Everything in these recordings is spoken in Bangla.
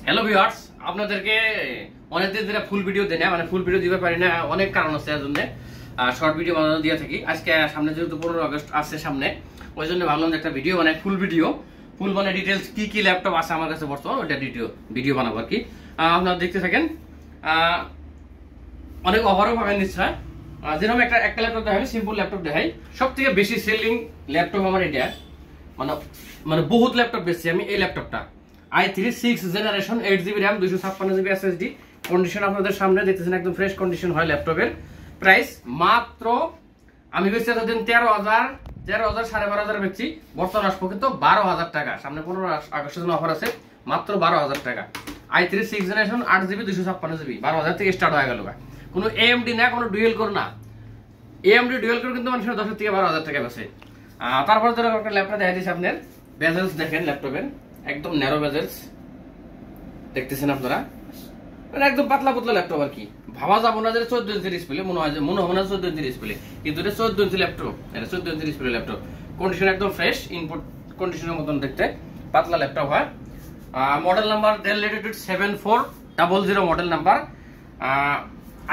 হ্যালো ভিউয়ার্স, আপনাদেরকে অনেকদিন ধরে ফুল ভিডিও দেই না, মানে ফুল ভিডিও দিতে পারি না, অনেক কারণ আছে। এর জন্য শর্ট ভিডিও বানানো দিয়ে থাকি। আজকে সামনে যেহেতু 15 আগস্ট আসছে সামনে, ওই জন্য ভাবলাম যে একটা ভিডিও মানে ফুল মানে ডিটেলস কি কি ল্যাপটপ আছে আমার কাছে বর্তমান, ওইটা ভিডিও বানাবো আর কি। আপনারা দেখতে থাকেন। অনেক অফারও পাবেন নিশ্চয়। যেরকম একটা ল্যাপটপ দেখাই, সিম্পল ল্যাপটপ দেখাই। সব থেকে বেশি সেলিং ল্যাপটপ আমার এটা, মানে বহুত ল্যাপটপ বেশি আমি এই ল্যাপটপটা i3 6th generation 8GB RAM 256GB SSD। Condition আপনাদের সামনে দেখতেছেন, একদম ফ্রেশ কন্ডিশন হয় ল্যাপটপের। প্রাইস মাত্র আমি বেশি এতদিন 13,000 12,500 বেচছি, বর্তমান আসবো কিন্তু 12,000 টাকা। সামনে 15 আগস্টের জন্য অফার আছে, মাত্র 12,000 টাকা। i3 6th generation 8GB 256GB 12,000 থেকে স্টার্ট হয়ে গেল। কোনো AMD না, কোনো ডুয়েল কোর না। AMD ডুয়েল কোর কিন্তু মানুষের 10 থেকে 12,000 টাকা বেচে। তারপর ধরো একটা ল্যাপটপ দেখা দিয়েছে আপনার, বেজেলস দেখেন ল্যাপটপের, একদম ন্যারো বেজেলস দেখতেছেন আপনারা, মানে একদম পাতলা পাতলা ল্যাপটপ আর কি। ভাবা যাবো না যে 14 ইঞ্চি ডিসপ্লে, মনে হবে না 14 ইঞ্চি ডিসপ্লে, কিন্তু এটা 14 ইঞ্চি ল্যাপটপ। এটা 14 ইঞ্চি ডিসপ্লে ল্যাপটপ। কন্ডিশন একদম ফ্রেশ, ইনপুট কন্ডিশনের মতন দেখতে পাতলা ল্যাপটপ হয়। Model number Dell Latitude 7400 model number.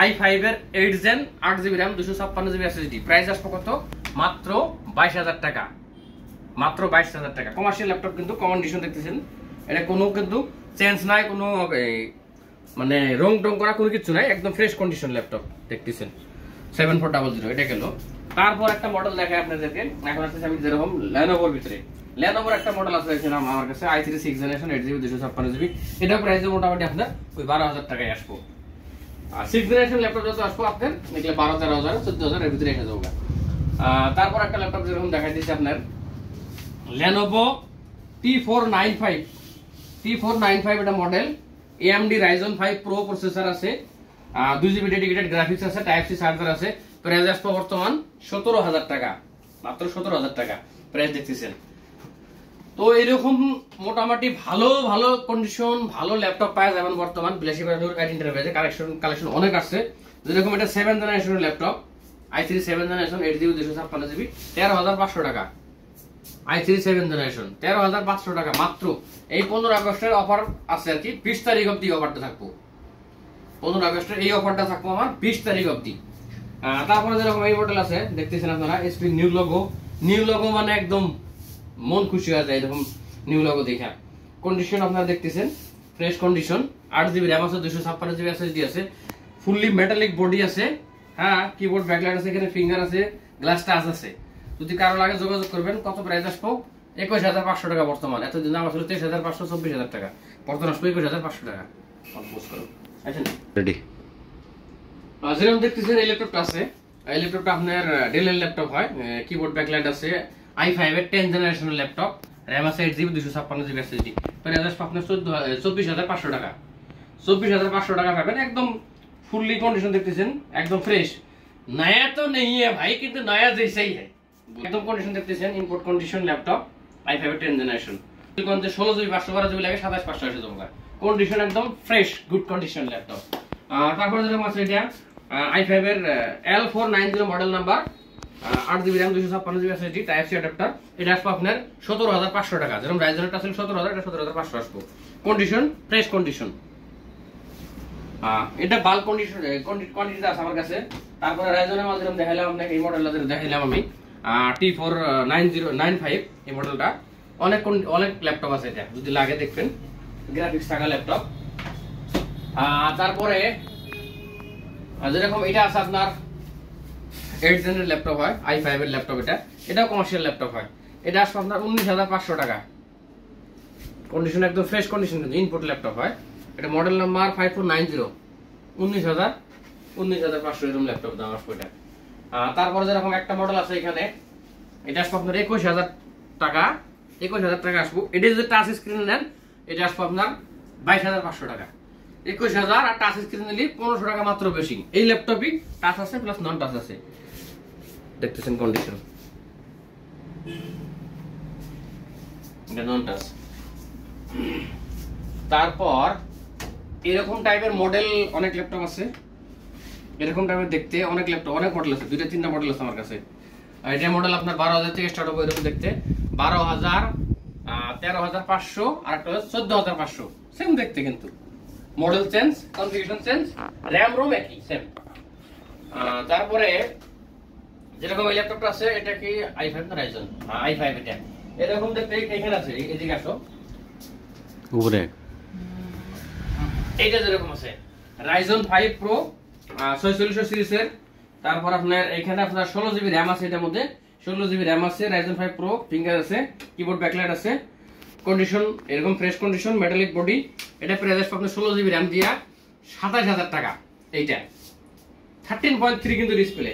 i5 এর 8 Gen 8GB RAM 256GB SSD। Price আসবে কত? মাত্র 22,000 টাকা। মাত্র 22,000 টাকা। কমার্শিয়াল ল্যাপটপ কিন্তু, কন্ডিশন দেখতেছেন, এটা কোনো কিন্তু চেঞ্জ নাই, কোনো মানে রং টং করা কোনো কিছু নাই, একদম ফ্রেশ কন্ডিশন ল্যাপটপ দেখতেছেন। 7400 এটা গেল। তারপর একটা মডেল দেখাই আপনাদেরকে। এখন আসছে আমি যেরকম Lenovoর ভিতরে, Lenovoর একটা মডেল আছে আমার কাছে, i3 6th generation 8GB 256GB। এটা প্রাইস মোটামুটি আপনার ওই 12,000 টাকায় আসবো। আর 6th জেনারেশন ল্যাপটপ যত আসবো আপনার দেখলে 12,000 14,000 এর ভিতরে এসে যাবে। তারপর একটা ল্যাপটপ যেরকম দেখাই দিচ্ছি আপনার, Lenovo T495 এটা model. AMD Ryzen 5 Pro processor আছে, 2GB ডেডিকেটেড গ্রাফিক্স আছে, টাইপ সি চার্জার আছে। প্রাইস আসবে বর্তমান 17,000 টাকা, মাত্র 17,000 টাকা প্রাইস দেখতেছেন। তো এরকম মোটামুটি ভালো ভালো কন্ডিশন, ভালো ল্যাপটপ পাওয়া যাবেন বর্তমান বিলাসী কালেকশন অনেক আসছে। যেরকম এটা 7th জেনারেশনের laptop, i3 7th generation 8GB 256GB 13,500 টাকা। i3 7th জেনারেশন 13,500 টাকা মাত্র। এই 15 আগস্টের অফার আছে আর কি, 20 তারিখ অবধি অফারটা থাকবো। 15 আগস্টের এই অফারটা থাকবো আমার 20 তারিখ অবধি। তারপরে যেরকম এই মডেল আছে দেখতেছেন আপনারা, এসপি নিউ লোগো মানে একদম মন খুশি হয়ে যায় এরকম নিউ লোগো দেখা। কন্ডিশন আপনারা দেখতেছেন ফ্রেশ কন্ডিশন। 8GB RAM আছে, 256GB SSD আছে, ফুললি মেটালিক বডি আছে। হ্যাঁ, কিবোর্ড ব্যাকলাইট আছে, এখানে ফিঙ্গার আছে, গ্লাস টাচ আছে। যদি কারো লাগে যোগাযোগ করবেন। কত প্রাইস আসবো? 21,500 টাকা বর্তমান। এতদিন দাম আসলে 23,500 24,000 টাকা, বর্তমান আসবো 21,500 টাকা। রেডি। যেরকম দেখতেছেন এই ল্যাপটপটা আছে, এই ল্যাপটপটা আপনার ডেলের ল্যাপটপ হয়, কিবোর্ড ব্যাকলাইট আছে, i5 এর 10th জেনারেশনের ল্যাপটপ, RAM আছে 8GB 256GB SSD। প্রাইস আসবে আপনার 24,500 টাকা। 24,500 টাকা পাবেন, একদম ফুললি কন্ডিশন দেখতেছেন, একদম ফ্রেশ। नया तो नहीं है भाई, কিন্তু नया जैसा ही है। একদম কন্ডিশন দেখতেছেন, ইনপুট কন্ডিশন ল্যাপটপ, i5 এর 10th জেনারেশন। কোন যে 16GB 512GB লাগে 27,500 এসে যাবে। কন্ডিশন একদম ফ্রেশ, গুড কন্ডিশন ল্যাপটপ। তারপরে যেরকম আছে এটা i5 এর L490 model number, 8GB RAM 256GB SSD, type C adapter. এটা আসবে আপনার 17,500 টাকা। যেরকম রাইজেনটা ছিল 17,000, এটা 17,500 আসবে। Condition fresh condition. এটা বাল্ক কোয়ান্টিটিতে আছে আমার কাছে। তারপরে রাইজনের মাঝে দেখাইলাম আপনাকে, এই মডেলটা দেখাইলাম আমি, T49095 এই মডেলটা। অনেক ল্যাপটপ আছে, এটা যদি লাগে দেখবেন, গ্রাফিক্স থাকা ল্যাপটপ। তারপরে যেরকম এটা আছে আপনার 8 জেনের ল্যাপটপ হয়, i5 এর ল্যাপটপ। এটাও কমার্শিয়াল ল্যাপটপ হয়। এটা আসবে আপনার 19,500 টাকা। কন্ডিশন একদম ফ্রেশ কন্ডিশন, ইনপুট ল্যাপটপ হয়। এটা মডেল নাম্বার 5490, 19,500 এরকম ল্যাপটপ দাম আসবে এটা। তারপরে যেরকম একটা মডেল আছে এখানে, এটা আসবে আপনার 21,000 টাকা। 21,000 টাকা আসবো। এটা যদি টাচ স্ক্রিন নেন, এটা আসবে আপনার 22,500 টাকা। 21,000 আর টাচ স্ক্রিন নিলে 1500 টাকা মাত্র বেশি। এই ল্যাপটপই টাচ আছে প্লাস নন টাচ আছে, দেখতেছেন কন্ডিশন, এটা নন টাচ। তারপর এরকম টাইপের মডেল অনেক ল্যাপটপ আছে, এরকম টাইপের দেখতে অনেক ল্যাপটপ, অনেক মডেল আছে, 2-3টা মডেল আছে আমার কাছে। এটা মডেল আপনার 12,000 থেকে স্টার্ট হবে এরকম দেখতে। 12,000, 13,500 আর একটা হলো 14,500, সেম দেখতে কিন্তু model change, configuration change, RAM ROM একই সেম। তারপরে যেরকম এই ল্যাপটপটা আছে এটা কি i5 না রাইজন? i5 এটা এরকম দেখতে এখানে আছে, এদিকে আসো উপরে, এইটা যেরকম আছে রাইজন 5 প্রো 4600 সিরিজের। তারপর আপনার এখানে আপনার 16 জিবি র‍্যাম আছে, এটার মধ্যে 16 জিবি র‍্যাম আছে, রাইজন 5 প্রো, ফিঙ্গার আছে, কিবোর্ড ব্যাকলাইট আছে, কন্ডিশন এরকম ফ্রেশ কন্ডিশন, মেটালিক বডি। এটা প্রাইস আসবে আপনার 16 জিবি র‍্যাম দিয়া 27000 টাকা। এইটা 13.3 কিন্তু ডিসপ্লে।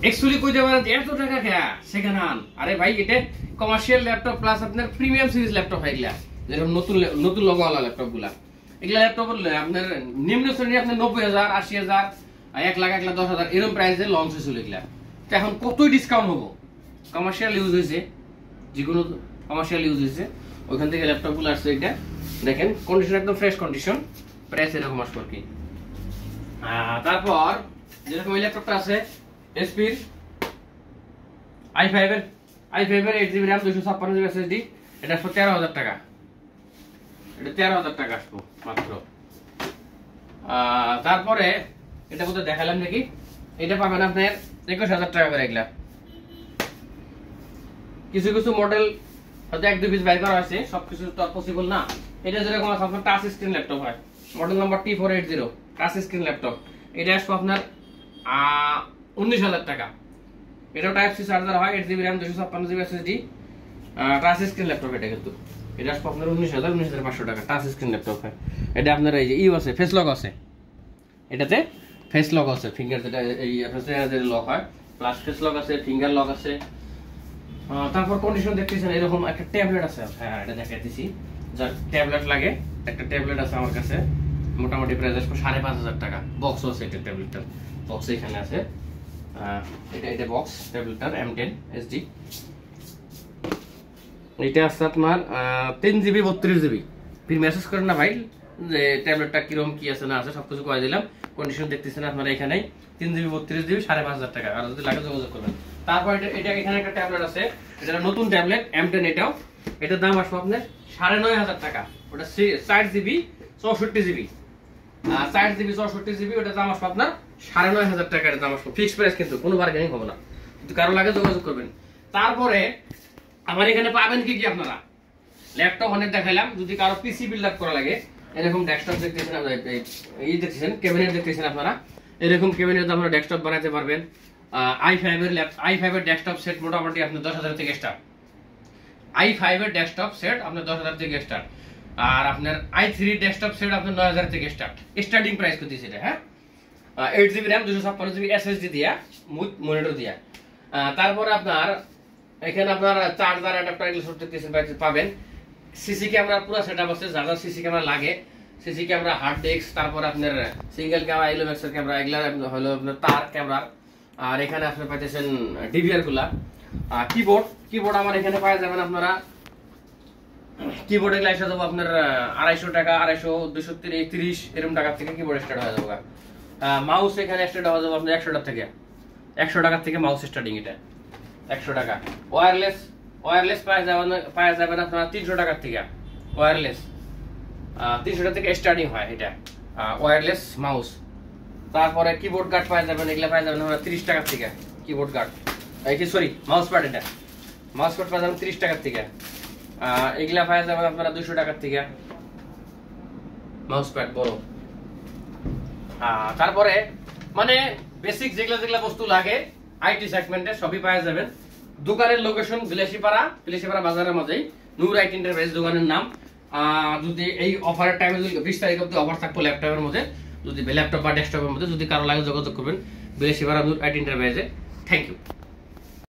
অ্যাকচুয়ালি কইতে পারেন এত টাকা কেয়া সেখানে আন, আরে ভাই এটা কমার্শিয়াল ল্যাপটপ প্লাস আপনার প্রিমিয়াম সিরিজ ল্যাপটপ এগুলা, যেরকম নতুন নতুন লগোওয়ালা ল্যাপটপগুলা, এগুলা ল্যাপটপ আপনার নিম্ন শ্রেণী আপনার 90,000, 80,000, 1 লাখ, 1,10,000 এরকম প্রাইসে লঞ্চ হয়েছিল এগুলা। তো এখন কতই ডিসকাউন্ট হবো? কমার্শিয়াল ইউজ হয়েছে, যেগুলো কমার্শিয়াল ইউজ হয়েছে ওইখান থেকে ল্যাপটপগুলো আসছে। এটা দেখেন কন্ডিশন একদম ফ্রেশ কন্ডিশন, প্রাইস এরকম আসবে আর কি। তারপর যেরকম এই ল্যাপটপটা আছে এসপির i5 এর 8GB RAM 256GB SSD, এটা 13,000 টাকা। এটা 13,000 টাকা আসবো মাত্র। তারপরে এটা কোথায় দেখালাম নাকি, এটা পাবেন আপনার 21,000 টাকা করে। এগুলা কিছু কিছু মডেল হয়তো 1-2 পিস বাইর করা হয়েছে, সবকিছু তো পসিবল না। এটা যেরকম আছে আপনার টাচ স্ক্রিন ল্যাপটপ হয়, model number T480 touch screen laptop, এটা আসবে আপনার 19,000 টাকা। এটাও টাইপ সি চার্জার হয়, 8GB RAM 256GB SSD, touch screen laptop. এটা কিন্তু এটা আসবে আপনার 19,500 টাকা, টাচ স্ক্রিন ল্যাপটপ হয়। এটা আপনার এই যে আছে, ফেস লক আছে, এটাতে ফেস লক আছে, ফিঙ্গার যেটা এই আপনার চেহারা লক হয়, প্লাস ফেস লক আছে, ফিঙ্গার লক আছে। তারপর কন্ডিশন দেখতেছেন এরকম একটা ট্যাবলেট আছে, হ্যাঁ এটা দেখাইতেছি, যার ট্যাবলেট লাগে একটা ট্যাবলেট আছে আমার কাছে, মোটামুটি প্রাইস আসবে 5,500 টাকা। বক্স আছে, এটা ট্যাবলেটটার বক্স এখানে আছে, এটা বক্স ট্যাবলেটটার M10 SD। এটা আছে আপনার 3GB 32GB। ফির মেসেজ করেন না ভাই যে ট্যাবলেটটা কিরকম কি আছে না আছে, সবকিছু কয়ে দিলাম। কন্ডিশন দেখতেছেন আপনারা এখানেই, 3GB 32GB 5,500 টাকা। আর যদি লাগে যোগাযোগ করবেন। তারপর এটা এখানে একটা ট্যাবলেট আছে, এটা নতুন ট্যাবলেট M10, এটার দাম আসবে আপনার 9,500 টাকা। ওটা 4GB 64GB, 4GB 64GB, ওটার দাম আসবে আপনার 9,500 টাকা। এর দাম আসবে ফিক্সড প্রাইস, কিন্তু কোনো বার্গেনিং হবে না, যদি কারো লাগে যোগাযোগ করবেন। তারপরে আমার এখানে পাবেন কি কি আপনারা, ল্যাপটপ অনেক দেখাইলাম, যদি কারো পিসি বিল্ড আপ করা লাগে, এরকম ডেস্কটপ দেখতেছেন, এই দেখতেছেন ক্যাবিনেট দেখতেছেন আপনারা, এরকম ক্যাবিনেট আপনারা ডেস্কটপ বানাতে পারবেন। i5 এর ডেস্কটপ সেট মোটামুটি আপনার 10,000 থেকে স্টার্ট। i5 এর ডেস্কটপ সেট আপনার 10,000 থেকে স্টার্ট, আর আপনার i3 ডেস্কটপ সেট আপনার 9,000 থেকে স্টার্ট, স্টার্টিং প্রাইস করতে সেটা। হ্যাঁ, 8GB RAM 256GB SSD দিয়া, মনিটর দিয়া। তারপরে আপনার এখানে আপনার চার্জার অ্যাডাপ্টার এগুলো সব দেখতেছেন পাবেন। সিসি ক্যামেরা পুরো সেটআপ আছে, যা যা সিসি ক্যামেরা লাগে, সিসি ক্যামেরা, হার্ড ডিস্ক, তারপর আপনার সিঙ্গেল ক্যামেরা, ইলোমেক্সের ক্যামেরা, এগুলা হলো আপনার তার ক্যামেরা। আর এখানে আপনি পাইতেছেন ডিভিআর গুলা। কিবোর্ড আমার এখানে পাওয়া যাবেন আপনারা, কিবোর্ড এগুলা এসে যাবো আপনার 250 টাকা, 250, 230 এরকম টাকা থেকে কিবোর্ড স্টার্ট হয়ে যাবে। মাউস এখানে স্টার্ট হয়ে যাবে আপনার 100 টাকা থেকে, 100 টাকা থেকে মাউস স্টার্টিং, এটা 100 টাকা। ওয়্যারলেস পাওয়া যাবেন আপনার 300 টাকা থেকে, ওয়্যারলেস 300 টাকা থেকে স্টার্টিং হয় এটা ওয়্যারলেস মাউস। তারপরে কিবোর্ড গার্ড পাওয়া যাবেন, এগুলা পাওয়া যাবেন 30 টাকা থেকে, keyboard guard, sorry mouse pad, এটা মাউস প্যাড পাওয়া যাবেন 30 টাকা থেকে। এগুলা পাওয়া যাবেন আপনারা 200 টাকা থেকে, মাউস প্যাড বড়। তারপরে মানে বেসিক যেগুলা বস্তু লাগে আইটি সেগমেন্টে সবই পাওয়া যাবেন। দোকানের লোকেশন বিলাসীপাড়া বাজারের মধ্যেই, নূর আইটি এন্টারপ্রাইজ দোকানের নাম। যদি এই অফারের টাইমে, যদি 20 তারিখ অবধি অফার থাকবো ল্যাপটপের মধ্যে, যদি ল্যাপটপ বা ডেস্কটপের মধ্যে যদি কারো লাগে যোগাযোগ করবেন বিলাসীপাড়া নূর আইটি এন্টারপ্রাইজে। Thank you.